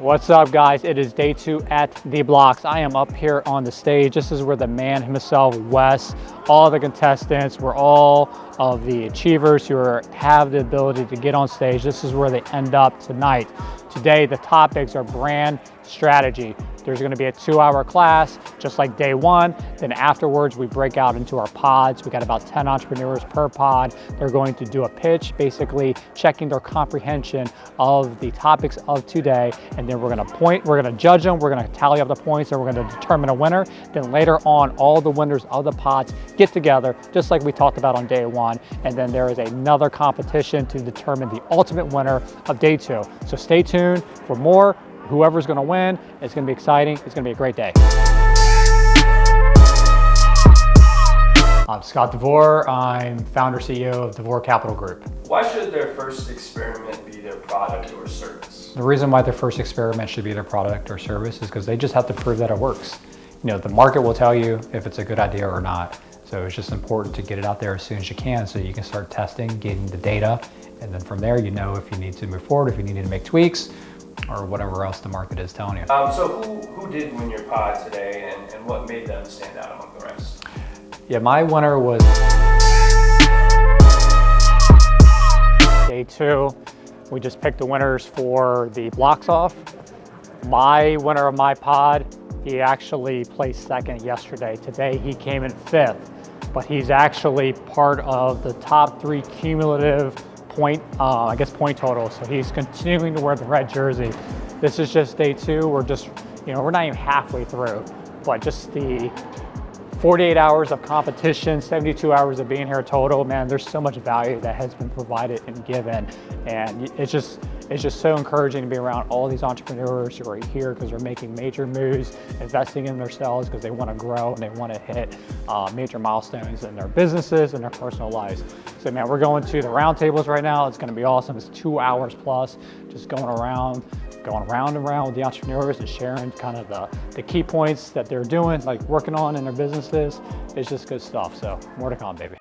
What's up, guys? It is day 2 at the Blox. I am up here on the stage. This is where the man himself, Wes, all the contestants, we're all of the achievers who have the ability to get on stage. This is where they end up tonight. Today, the topics are brand strategy. There's going to be a 2-hour class, just like day 1. Then afterwards, we break out into our pods. We got about 10 entrepreneurs per pod. They're going to do a pitch, basically checking their comprehension of the topics of today. And then we're going to judge them. We're going to tally up the points, and we're going to determine a winner. Then later on, all the winners of the pods get together, just like we talked about on day 1. And then there is another competition to determine the ultimate winner of day 2. So stay tuned for more. Whoever's going to win, it's going to be exciting. It's going to be a great day. I'm Scott DeVore. I'm founder CEO of DeVore Capital Group. Why should their first experiment be their product or service? The reason why their first experiment should be their product or service is because they just have to prove that it works. You know, the market will tell you if it's a good idea or not. So it's just important to get it out there as soon as you can so you can start testing, getting the data. And then from there, you know if you need to move forward, if you need to make tweaks, or whatever else the market is telling you. So who did win your pod today, and what made them stand out among the rest? Yeah, my winner was day 2. We just picked the winners for the Blox off. My winner of my pod, he actually placed 2nd yesterday. Today he came in 5th, but he's actually part of the top 3 cumulative point total. So he's continuing to wear the red jersey. This is just day 2. We're just, we're not even halfway through, but just the 48 hours of competition, 72 hours of being here total, man, there's so much value that has been provided and given. And it's just so encouraging to be around all these entrepreneurs who are here because they're making major moves, investing in themselves because they want to grow and they want to hit major milestones in their businesses and their personal lives. So man, we're going to the roundtables right now. It's going to be awesome. It's 2 hours plus, just going round and round with the entrepreneurs and sharing kind of the key points that they're doing, like working on in their businesses. It's just good stuff. So more to come, baby.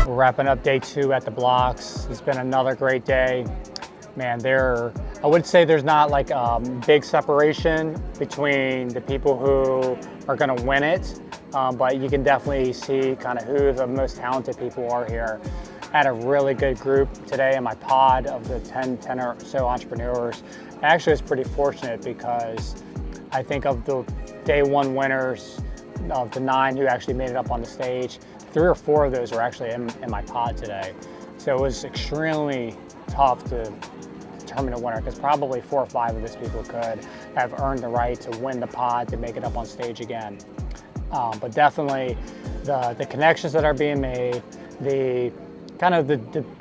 We're wrapping up day 2 at the Blox. It's been another great day. Man, I would say there's not like a big separation between the people who are gonna win it, but you can definitely see kind of who the most talented people are here. I had a really good group today in my pod of the 10 or so entrepreneurs. I actually was pretty fortunate because I think of the day 1 winners, of the 9 who actually made it up on the stage, 3 or 4 of those were actually in my pod today. So it was extremely tough to determine a winner because probably 4 or 5 of those people could have earned the right to win the pod to make it up on stage again. But definitely the connections that are being made, the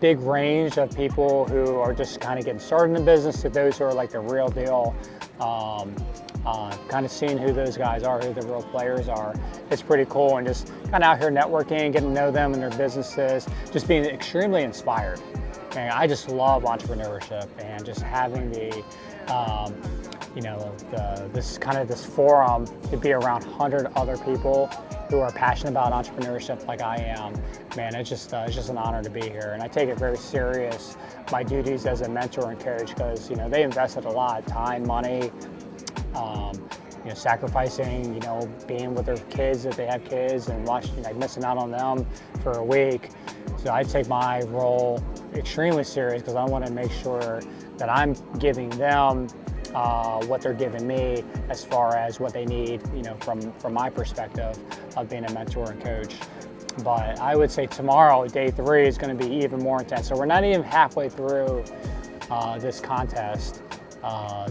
big range of people who are just kind of getting started in the business to those who are like the real deal, kind of seeing who those guys are, who the real players are. It's pretty cool, and just kind of out here networking, getting to know them and their businesses, just being extremely inspired. And I just love entrepreneurship and just having this forum to be around 100 other people who are passionate about entrepreneurship like I am. Man, it's just an honor to be here, and I take it very serious, my duties as a mentor and coach, because they invested a lot of time, money, sacrificing, being with their kids if they have kids, and missing out on them for a week. So I take my role extremely serious because I want to make sure that I'm giving them what they're giving me as far as what they need, from my perspective of being a mentor and coach. But I would say tomorrow, day 3, is going to be even more intense. So we're not even halfway through this contest.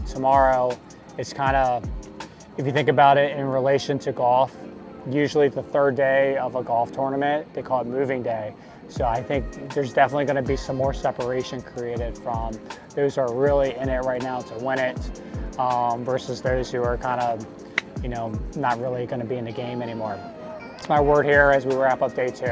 Tomorrow, it's kind of, if you think about it in relation to golf, usually the 3rd day of a golf tournament, they call it moving day. So I think there's definitely going to be some more separation created from those who are really in it right now to win it, versus those who are kind of, not really going to be in the game anymore. That's my word here as we wrap up day 2.